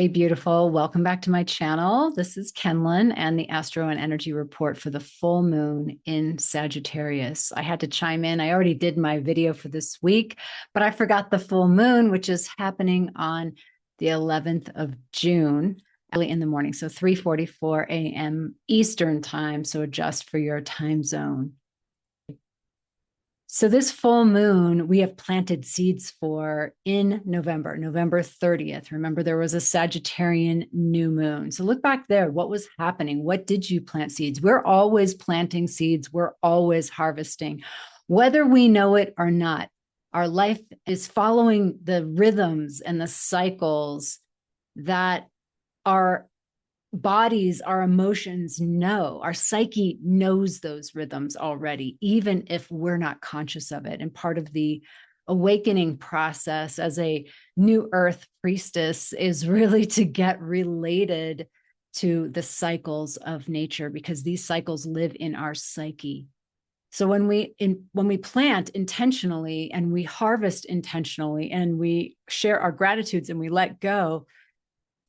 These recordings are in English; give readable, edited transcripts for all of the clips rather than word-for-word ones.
Hey, beautiful. Welcome back to my channel. This is Kenlyn and the Astro and Energy Report for the full moon in Sagittarius. I had to chime in. I already did my video for this week, but I forgot the full moon, which is happening on the 11th of June, early in the morning. So 3:44 a.m. Eastern time. So adjust for your time zone. So this full moon, we have planted seeds for in November 30th. Remember, there was a Sagittarian new moon. So look back there. What was happening? What did you plant seeds? We're always planting seeds. We're always harvesting, whether we know it or not. Our life is following the rhythms and the cycles that our bodies, our emotions know. Our psyche knows those rhythms already, even if we're not conscious of it. And part of the awakening process as a new earth priestess is really to get related to the cycles of nature, because these cycles live in our psyche. So when we plant intentionally and we harvest intentionally and we share our gratitudes and we let go,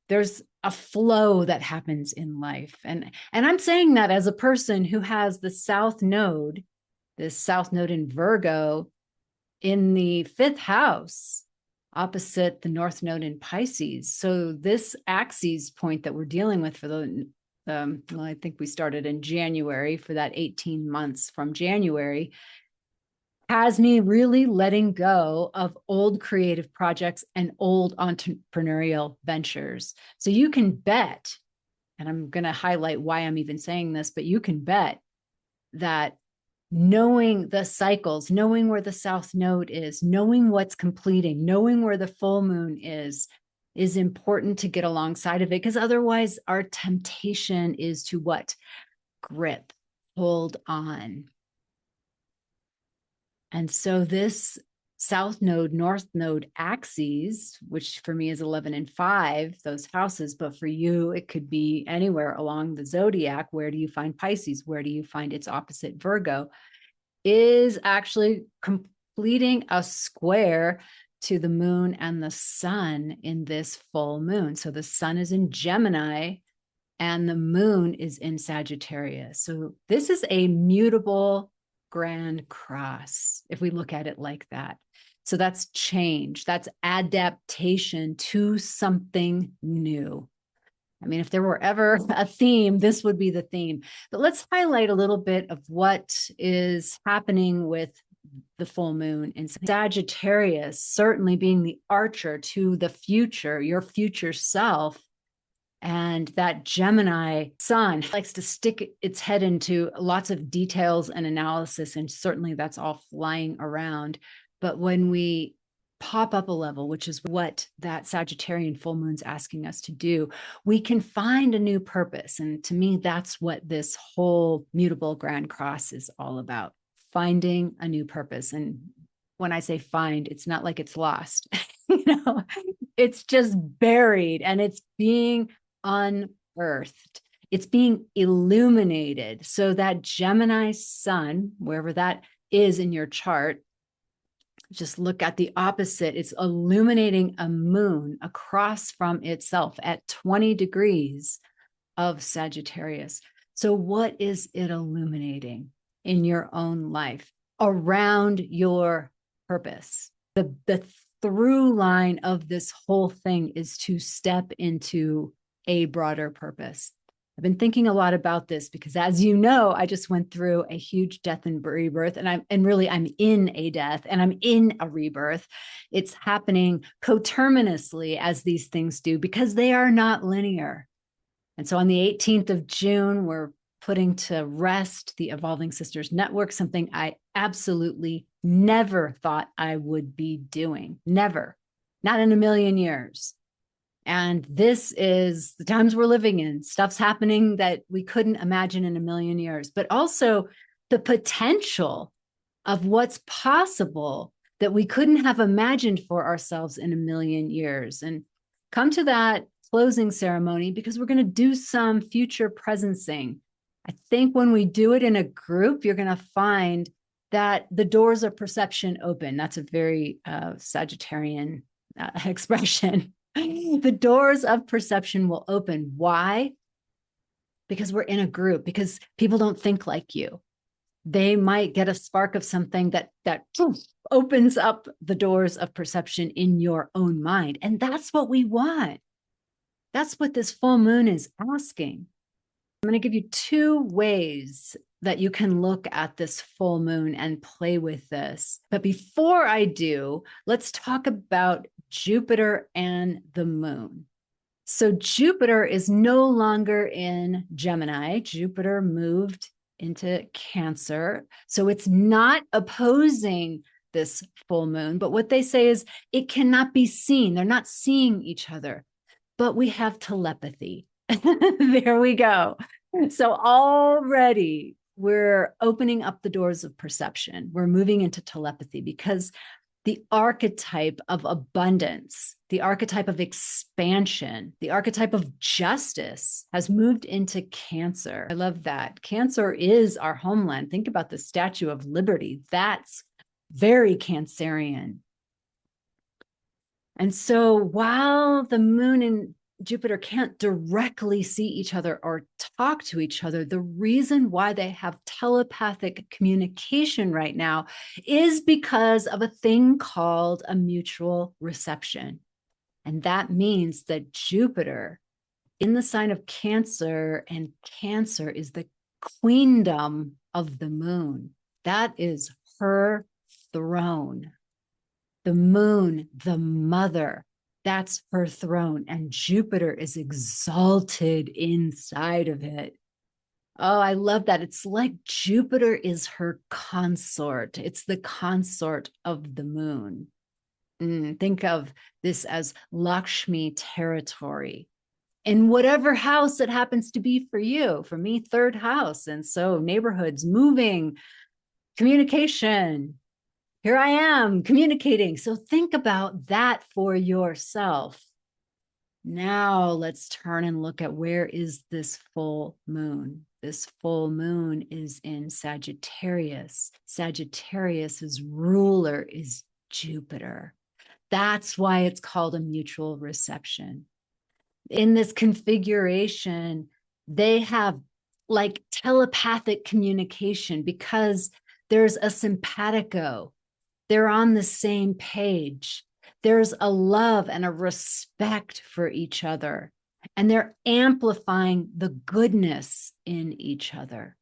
there's a flow that happens in life. And I'm saying that as a person who has the South Node, this South Node in Virgo in the 5th house, opposite the North Node in Pisces. So this axis point that we're dealing with for well, I think we started in January, for that 18 months from January, has me really letting go of old creative projects and old entrepreneurial ventures. So you can bet, and I'm going to highlight why I'm even saying this, but you can bet that knowing the cycles, knowing where the South Node is, knowing what's completing, knowing where the full moon is important to get alongside of it, because otherwise our temptation is to what? Grip, hold on. And so this South Node, North Node axes, which for me is 11 and 5, those houses, but for you, it could be anywhere along the zodiac. Where do you find Pisces? Where do you find its opposite, Virgo? Is actually completing a square to the moon and the sun in this full moon. So the sun is in Gemini and the moon is in Sagittarius. So this is a mutable Grand Cross, if we look at it like that. So that's change, that's adaptation to something new. I mean, if there were ever a theme, this would be the theme. But let's highlight a little bit of what is happening with the full moon in Sagittarius, certainly being the archer to the future, your future self. And that Gemini sun likes to stick its head into lots of details and analysis, and certainly that's all flying around. But when we pop up a level, which is what that Sagittarian full moon's asking us to do, we can find a new purpose. And to me, that's what this whole Mutable Grand Cross is all about, finding a new purpose. And when I say find, it's not like it's lost, it's just buried and it's being unearthed. It's being illuminated. So that Gemini sun, wherever that is in your chart, just look at the opposite. It's illuminating a moon across from itself at 20 degrees of Sagittarius. So what is it illuminating in your own life around your purpose? The through line of this whole thing is to step into a broader purpose. I've been thinking a lot about this because, as you know, I just went through a huge death and rebirth, and I'm in a death and I'm in a rebirth. It's happening coterminously as these things do, because they are not linear. And so on the 18th of June, we're putting to rest the Evolving Sisters Network, something I absolutely never thought I would be doing. Never, not in a million years. And this is the times we're living in. Stuff's happening that we couldn't imagine in a million years, but also the potential of what's possible that we couldn't have imagined for ourselves in a million years. And come to that closing ceremony, because we're going to do some future presencing. I think when we do it in a group, you're going to find that the doors of perception open. That's a very Sagittarian expression. The doors of perception will open. Why? Because we're in a group, because people don't think like you. They might get a spark of something that opens up the doors of perception in your own mind. And that's what we want. That's what this full moon is asking. I'm going to give you two ways that you can look at this full moon and play with this. But before I do, let's talk about Jupiter and the moon. So Jupiter is no longer in Gemini. Jupiter moved into Cancer. So it's not opposing this full moon. But what they say is it cannot be seen. They're not seeing each other. But we have telepathy. There we go. So already we're opening up the doors of perception. We're moving into telepathy because the archetype of abundance, the archetype of expansion, the archetype of justice has moved into Cancer. I love that. Cancer is our homeland. Think about the Statue of Liberty. That's very Cancerian. And so while the moon and Jupiter can't directly see each other or talk to each other, the reason why they have telepathic communication right now is because of a thing called a mutual reception. And that means that Jupiter in the sign of Cancer, and Cancer is the queendom of the moon. That is her throne. The moon, the mother, that's her throne. And Jupiter is exalted inside of it. Oh, I love that. It's like Jupiter is her consort. It's the consort of the moon. Think of this as Lakshmi territory. In whatever house it happens to be for you. For me, third house. And so neighborhoods, moving, communication. Here I am communicating. So think about that for yourself. Now let's turn and look at where is this full moon. This full moon is in Sagittarius. Sagittarius's ruler is Jupiter. That's why it's called a mutual reception. In this configuration, they have like telepathic communication because there's a simpatico. They're on the same page. There's a love and a respect for each other, and they're amplifying the goodness in each other.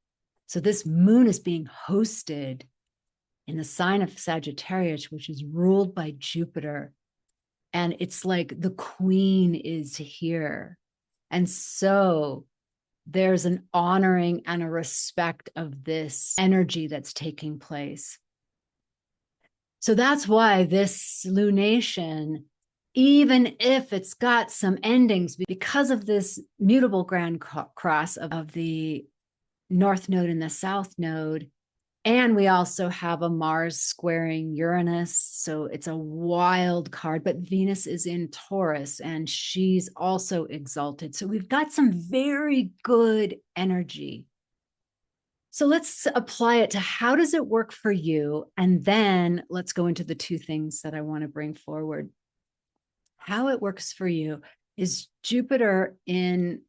So this moon is being hosted in the sign of Sagittarius, which is ruled by Jupiter. And it's like the queen is here. And so there's an honoring and a respect of this energy that's taking place. So that's why this lunation, even if it's got some endings, because of this mutable grand cross of the North Node and the South Node, and we also have a Mars squaring Uranus. So it's a wild card, but Venus is in Taurus and she's also exalted. So we've got some very good energy. So let's apply it to how does it work for you? And then let's go into the two things that I want to bring forward. How it works for you is Jupiter in,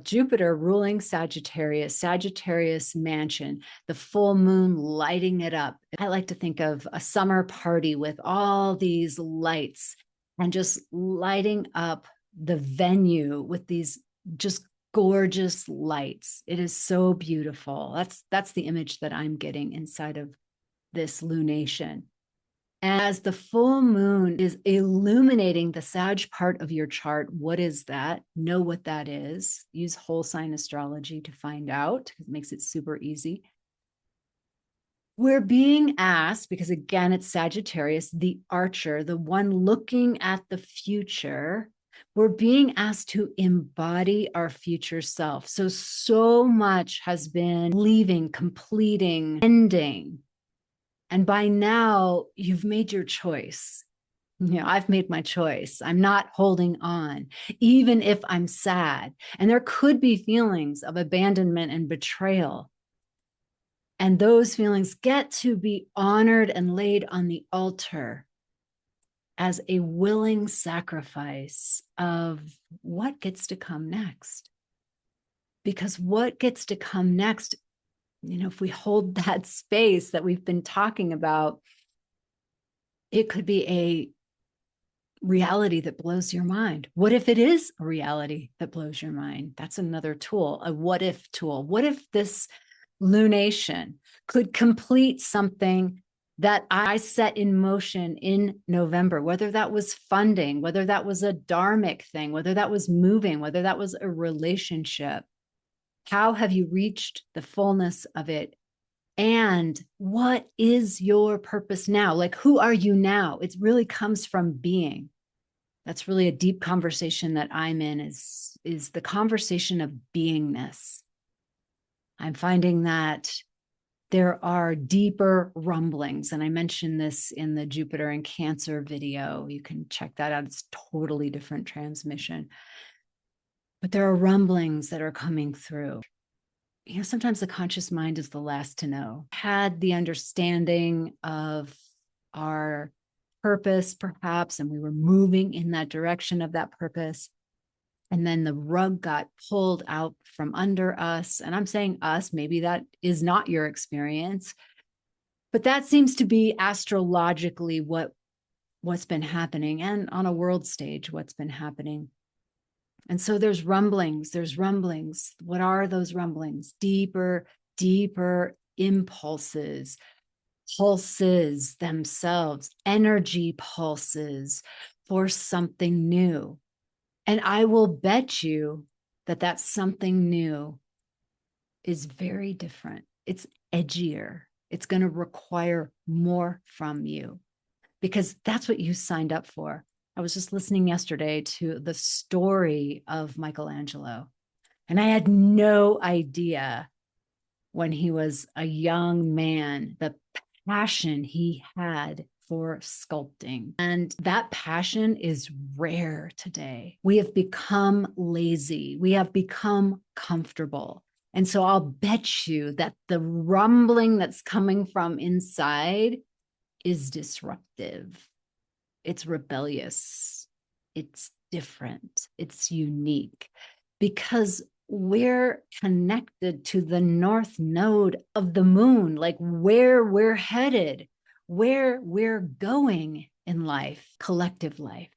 Jupiter ruling Sagittarius, Sagittarius mansion, the full moon lighting it up. I like to think of a summer party with all these lights and just lighting up the venue with these just gorgeous lights. It is so beautiful. That's the image that I'm getting inside of this lunation. As the full moon is illuminating the Sag part of your chart, what is that? Know what that is. Use whole sign astrology to find out. It makes it super easy. We're being asked, because again, it's Sagittarius, the archer, the one looking at the future. We're being asked to embody our future self. So much has been leaving, completing, ending. And by now, you've made your choice. I've made my choice. I'm not holding on, even if I'm sad. And there could be feelings of abandonment and betrayal. And those feelings get to be honored and laid on the altar. as a willing sacrifice of what gets to come next. Because what gets to come next, if we hold that space that we've been talking about, it could be a reality that blows your mind. What if it is a reality that blows your mind? That's another tool, a what if tool. What if this lunation could complete something that I set in motion in November, whether that was funding, whether that was a dharmic thing, whether that was moving, whether that was a relationship? How have you reached the fullness of it? And what is your purpose now? Like, who are you now? It really comes from being. That's really a deep conversation that I'm in, is the conversation of beingness. I'm finding that there are deeper rumblings. And I mentioned this in the Jupiter and Cancer video. You can check that out. It's totally different transmission. But there are rumblings that are coming through. Sometimes the conscious mind is the last to know. Had the understanding of our purpose, perhaps, and we were moving in that direction of that purpose. And then the rug got pulled out from under us. And I'm saying us, maybe that is not your experience, but that seems to be astrologically what's been happening, and on a world stage, what's been happening. And so there's rumblings. What are those rumblings? Deeper impulses, pulses themselves, energy pulses for something new. And I will bet you that something new is very different. It's edgier. It's going to require more from you, because that's what you signed up for. I was just listening yesterday to the story of Michelangelo, and I had no idea when he was a young man the passion he had for sculpting. And that passion is rare today. We have become lazy. We have become comfortable. And so I'll bet you that the rumbling that's coming from inside is disruptive. It's rebellious. It's different. It's unique, because we're connected to the north node of the moon, like where we're headed, where we're going in life, collective life.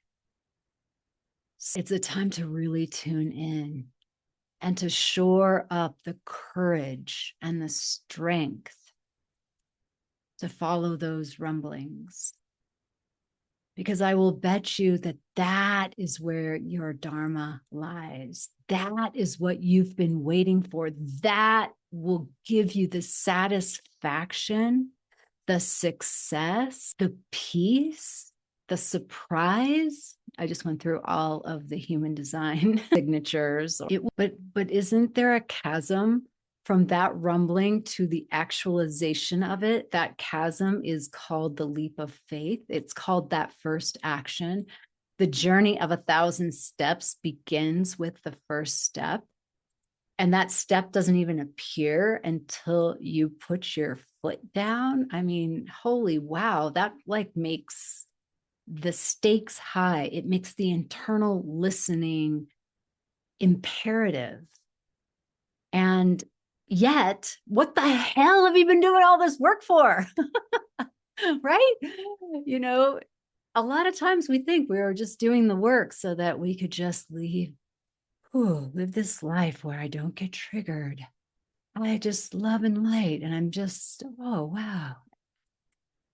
It's a time to really tune in and to shore up the courage and the strength to follow those rumblings. Because I will bet you that is where your dharma lies. That is what you've been waiting for. That will give you the satisfaction, the success, the peace, the surprise. I just went through all of the human design signatures. But isn't there a chasm from that rumbling to the actualization of it? That chasm is called the leap of faith. It's called that first action. The journey of 1,000 steps begins with the first step. And that step doesn't even appear until you put your foot down. I mean, holy wow, that makes the stakes high. It makes the internal listening imperative. And yet, what the hell have you been doing all this work for? Right? A lot of times we think we are just doing the work so that we could just live this life where I don't get triggered. I just love and light, and I'm just, oh, wow.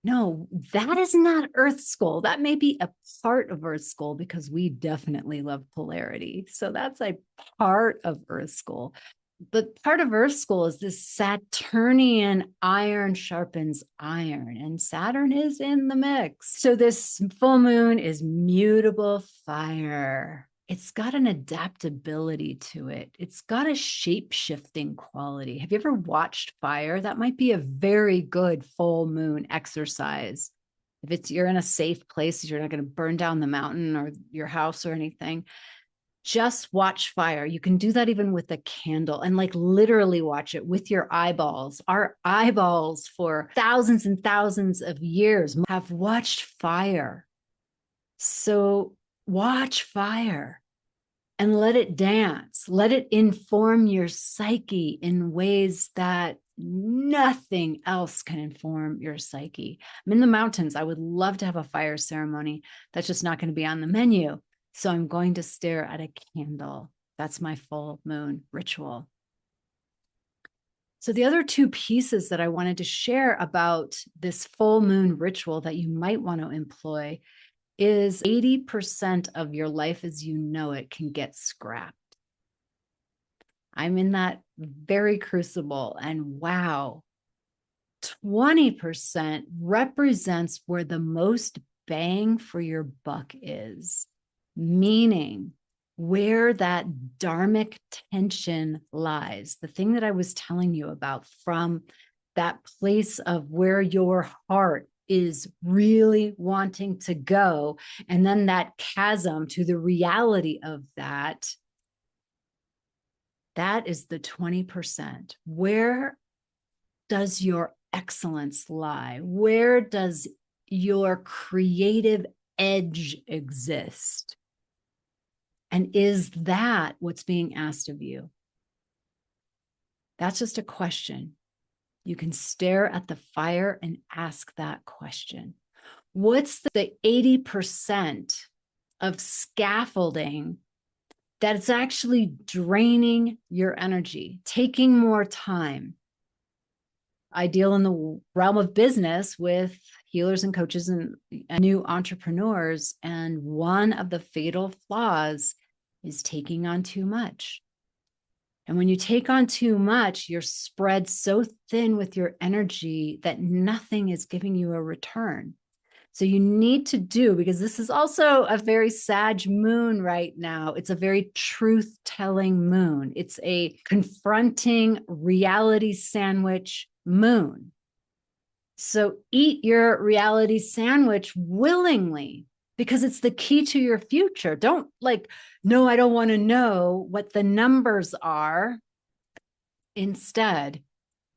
No, that is not Earth School. That may be a part of Earth School, because we definitely love polarity. So that's a part of Earth School. But part of Earth School is this Saturnian iron sharpens iron, and Saturn is in the mix. So this full moon is mutable fire. It's got an adaptability to it. It's got a shape-shifting quality. Have you ever watched fire? That might be a very good full moon exercise. If you're in a safe place, you're not going to burn down the mountain or your house or anything. Just watch fire. You can do that even with a candle, and literally watch it with your eyeballs. Our eyeballs for thousands and thousands of years have watched fire. So watch fire and let it dance. Let it inform your psyche in ways that nothing else can inform your psyche. I'm in the mountains. I would love to have a fire ceremony. That's just not going to be on the menu. So I'm going to stare at a candle. That's my full moon ritual. So the other two pieces that I wanted to share about this full moon ritual that you might want to employ is 80% of your life as you know it can get scrapped. I'm in that very crucible, and wow, 20% represents where the most bang for your buck is, meaning where that dharmic tension lies, the thing that I was telling you about, from that place of where your heart is really wanting to go, and then that chasm to the reality of that. That is the 20%. Where does your excellence lie? Where does your creative edge exist? And is that what's being asked of you? That's just a question. You can stare at the fire and ask that question. What's the 80% of scaffolding that's actually draining your energy, taking more time? I deal in the realm of business with healers and coaches and new entrepreneurs. And one of the fatal flaws is taking on too much. And when you take on too much, you're spread so thin with your energy that nothing is giving you a return. So you need to do, because this is also a very Sag moon right now. It's a very truth-telling moon. It's a confronting reality sandwich moon. So eat your reality sandwich willingly, because it's the key to your future. Don't no, I don't want to know what the numbers are. Instead,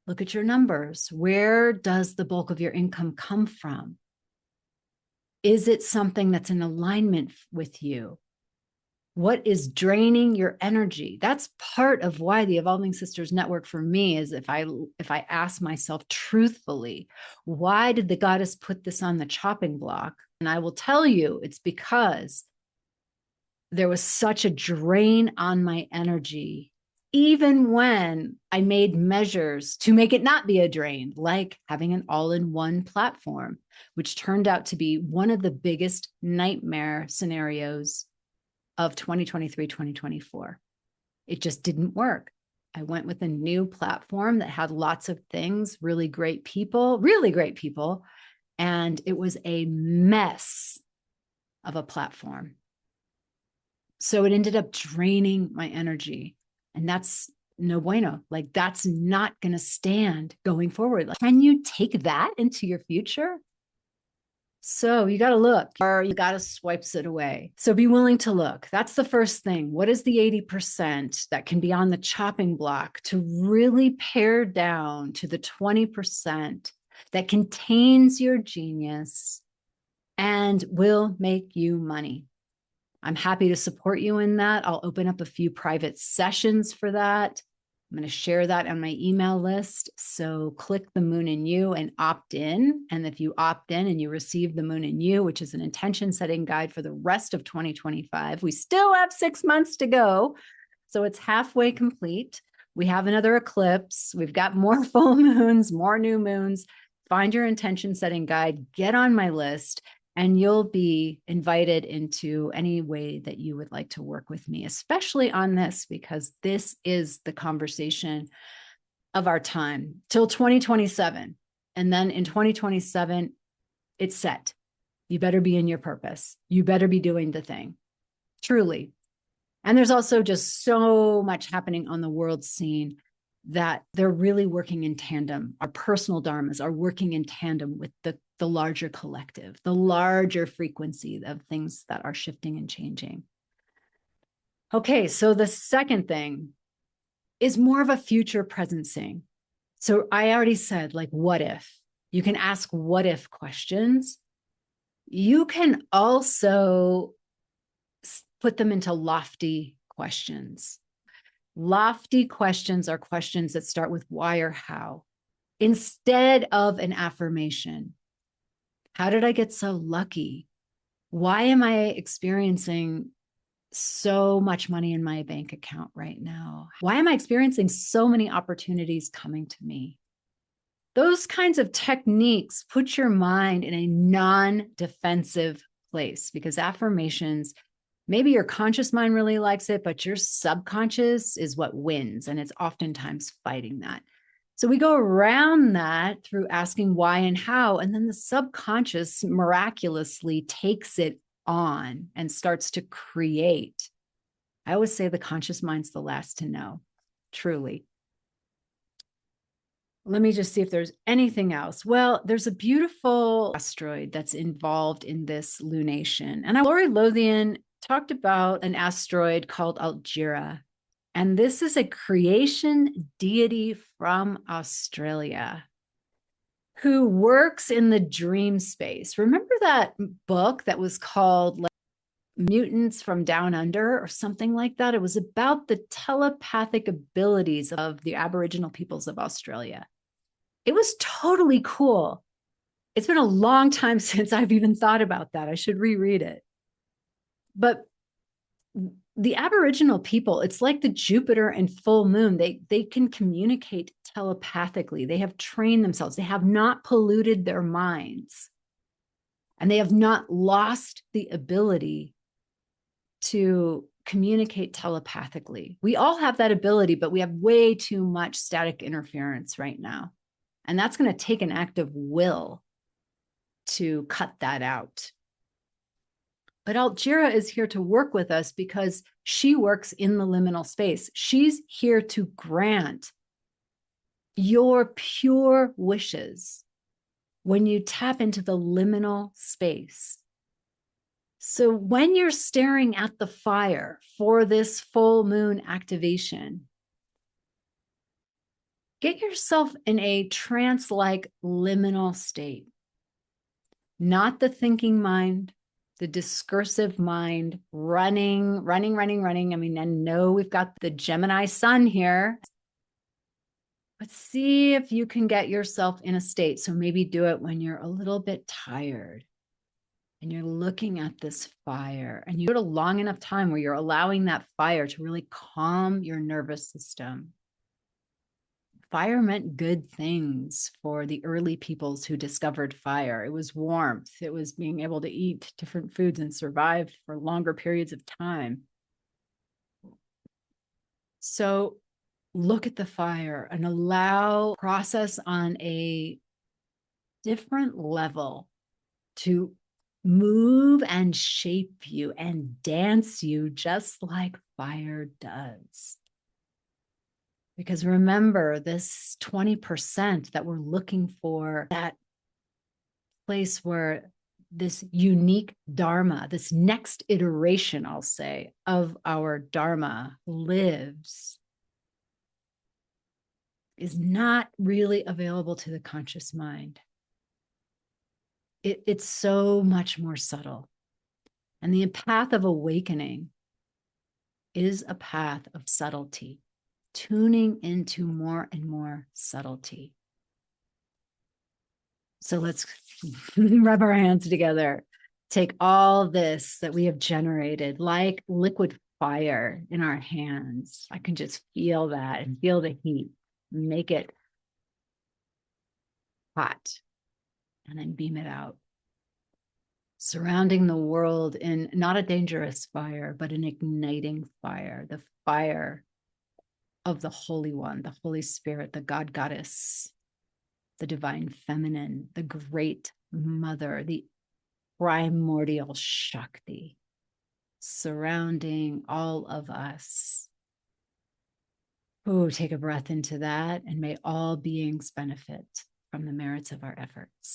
look at your numbers. Where does the bulk of your income come from? Is it something that's in alignment with you? What is draining your energy? That's part of why the Evolving Sisters Network for me is, if I ask myself truthfully, why did the goddess put this on the chopping block? And I will tell you, it's because there was such a drain on my energy, even when I made measures to make it not be a drain, like having an all-in-one platform, which turned out to be one of the biggest nightmare scenarios of 2023, 2024. It just didn't work. I went with a new platform that had lots of things, really great people, and it was a mess of a platform. So it ended up draining my energy, and that's no bueno. That's not going to stand going forward. Can you take that into your future? So you got to look, or you got to swipe it away. So be willing to look. That's the first thing. What is the 80% that can be on the chopping block to really pare down to the 20% that contains your genius and will make you money? I'm happy to support you in that. I'll open up a few private sessions for that. I'm going to share that on my email list. So click the Moon in You and opt in. And if you opt in and you receive the Moon in You, which is an intention setting guide for the rest of 2025, we still have 6 months to go. So it's halfway complete. We have another eclipse. We've got more full moons, more new moons. Find your intention setting guide, get on my list, and you'll be invited into any way that you would like to work with me, especially on this, because this is the conversation of our time till 2027. And then in 2027, it's set. You better be in your purpose. You better be doing the thing, truly. And there's also just so much happening on the world scene that they're really working in tandem. Our personal dharmas are working in tandem with the larger collective, the larger frequency of things that are shifting and changing. Okay, so the second thing is more of a future presencing. So I already said, what if? You can ask what if questions. You can also put them into lofty questions. Lofty questions are questions that start with why or how, instead of an affirmation. How did I get so lucky? Why am I experiencing so much money in my bank account right now? Why am I experiencing so many opportunities coming to me? Those kinds of techniques put your mind in a non-defensive place, because affirmations, maybe your conscious mind really likes it, but your subconscious is what wins, and it's oftentimes fighting that. So we go around that through asking why and how, and then the subconscious miraculously takes it on and starts to create. I always say the conscious mind's the last to know, truly. Let me just see if there's anything else. Well, there's a beautiful asteroid that's involved in this lunation. And Lori Lothian talked about an asteroid called Algira. And this is a creation deity from Australia who works in the dream space. Remember that book that was called like Mutants from Down Under or something like that? It was about the telepathic abilities of the Aboriginal peoples of Australia. It was totally cool. It's been a long time since I've even thought about that. I should reread it. But the Aboriginal people, it's like the Jupiter and full moon. They can communicate telepathically. They have trained themselves. They have not polluted their minds. And they have not lost the ability to communicate telepathically. We all have that ability, but we have way too much static interference right now. And that's going to take an act of will to cut that out. But Algira is here to work with us because she works in the liminal space. She's here to grant your pure wishes when you tap into the liminal space. So when you're staring at the fire for this full moon activation, get yourself in a trance-like liminal state, not the thinking mind, the discursive mind, running. I mean, I know we've got the Gemini sun here, but see if you can get yourself in a state. So maybe do it when you're a little bit tired and you're looking at this fire, and you do it a long enough time where you're allowing that fire to really calm your nervous system. Fire meant good things for the early peoples who discovered fire. It was warmth. It was being able to eat different foods and survive for longer periods of time. So look at the fire and allow process on a different level to move and shape you and dance you just like fire does. Because remember, this 20% that we're looking for, that place where this unique Dharma, this next iteration, I'll say, of our Dharma lives, is not really available to the conscious mind. It's so much more subtle. And the path of awakening is a path of subtlety, tuning into more and more subtlety. So let's rub our hands together. Take all this that we have generated like liquid fire in our hands. I can just feel that and feel the heat. Make it hot and then beam it out. Surrounding the world in not a dangerous fire, but an igniting fire, the fire of the Holy One, the Holy Spirit, the God Goddess, the divine feminine, the great mother, the primordial Shakti, surrounding all of us. Oh, take a breath into that, and may all beings benefit from the merits of our efforts.